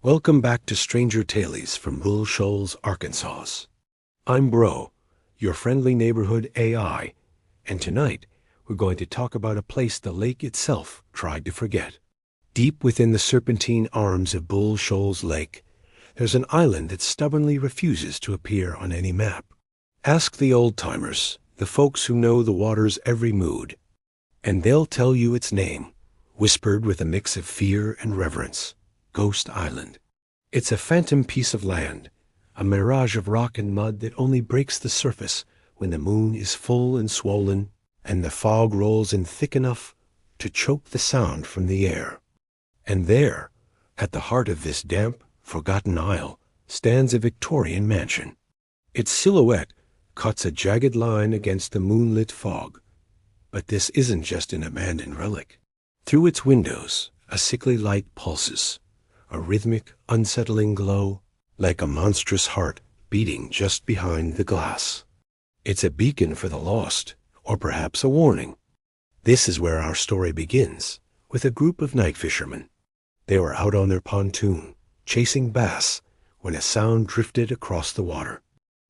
Welcome back to Stranger Tales from Bull Shoals, Arkansas. I'm Bro, your friendly neighborhood AI, and tonight we're going to talk about a place the lake itself tried to forget. Deep within the serpentine arms of Bull Shoals Lake, there's an island that stubbornly refuses to appear on any map. Ask the old-timers, the folks who know the water's every mood, and they'll tell you its name, whispered with a mix of fear and reverence. Ghost Island. It's a phantom piece of land, a mirage of rock and mud that only breaks the surface when the moon is full and swollen and the fog rolls in thick enough to choke the sound from the air. And there, at the heart of this damp, forgotten isle, stands a Victorian mansion. Its silhouette cuts a jagged line against the moonlit fog. But this isn't just an abandoned relic. Through its windows, a sickly light pulses, a rhythmic, unsettling glow, like a monstrous heart beating just behind the glass. It's a beacon for the lost, or perhaps a warning. This is where our story begins, with a group of night fishermen. They were out on their pontoon, chasing bass, when a sound drifted across the water.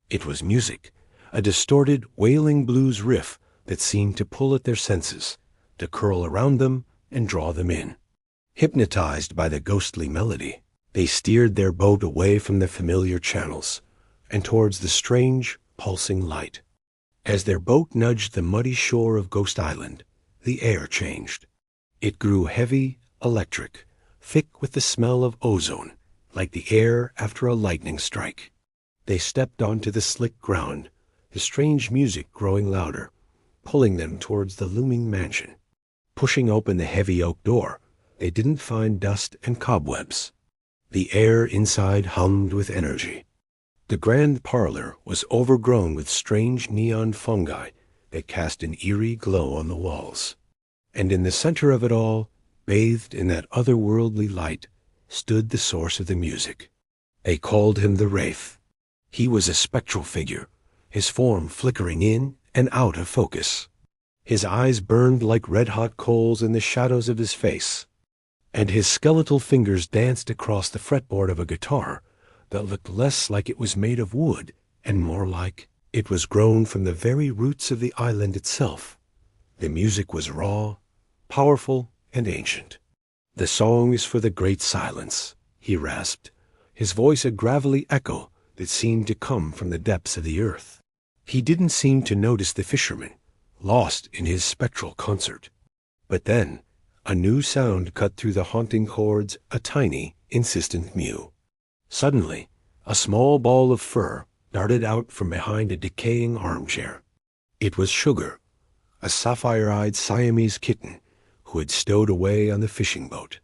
It was music, a distorted, wailing blues riff that seemed to pull at their senses, to curl around them and draw them in. Hypnotized by the ghostly melody, they steered their boat away from the familiar channels and towards the strange, pulsing light. As their boat nudged the muddy shore of Ghost Island, the air changed. It grew heavy, electric, thick with the smell of ozone, like the air after a lightning strike. They stepped onto the slick ground, the strange music growing louder, pulling them towards the looming mansion. Pushing open the heavy oak door, they didn't find dust and cobwebs. The air inside hummed with energy. The grand parlor was overgrown with strange neon fungi that cast an eerie glow on the walls. And in the center of it all, bathed in that otherworldly light, stood the source of the music. They called him the Wraith. He was a spectral figure, his form flickering in and out of focus. His eyes burned like red-hot coals in the shadows of his face, and his skeletal fingers danced across the fretboard of a guitar that looked less like it was made of wood and more like it was grown from the very roots of the island itself. The music was raw, powerful, and ancient. "The song is for the great silence," he rasped, his voice a gravelly echo that seemed to come from the depths of the earth. He didn't seem to notice the fisherman, lost in his spectral concert. But then, a new sound cut through the haunting chords, a tiny, insistent mew. Suddenly, a small ball of fur darted out from behind a decaying armchair. It was Sugar, a sapphire-eyed Siamese kitten who had stowed away on the fishing boat.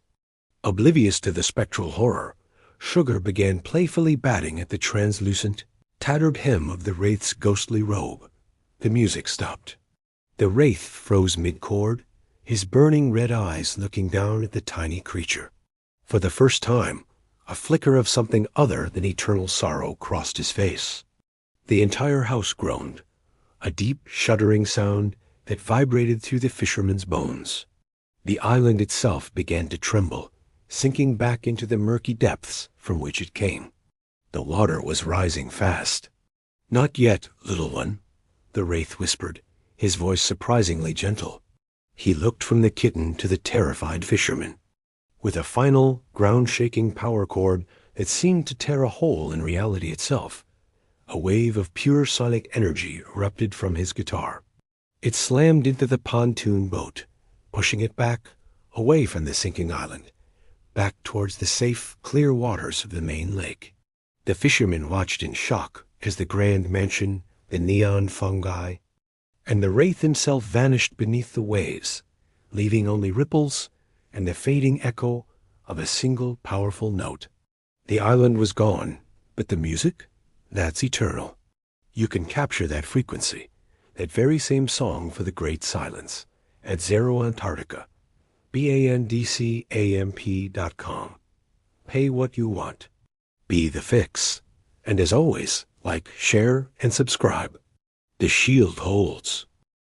Oblivious to the spectral horror, Sugar began playfully batting at the translucent, tattered hem of the Wraith's ghostly robe. The music stopped. The Wraith froze mid-chord, his burning red eyes looking down at the tiny creature. For the first time, a flicker of something other than eternal sorrow crossed his face. The entire house groaned, a deep, shuddering sound that vibrated through the fisherman's bones. The island itself began to tremble, sinking back into the murky depths from which it came. The water was rising fast. "Not yet, little one," the Wraith whispered, his voice surprisingly gentle. He looked from the kitten to the terrified fisherman. With a final, ground-shaking power chord that seemed to tear a hole in reality itself, a wave of pure sonic energy erupted from his guitar. It slammed into the pontoon boat, pushing it back, away from the sinking island, back towards the safe, clear waters of the main lake. The fisherman watched in shock as the grand mansion, the neon fungi, and the Wraith himself vanished beneath the waves, leaving only ripples and the fading echo of a single powerful note. The island was gone, but the music? That's eternal. You can capture that frequency, that very same song for the great silence, at Zero Antarctica, bandcamp.com. Pay what you want. Be the fix. And as always, like, share, and subscribe. The shield holds.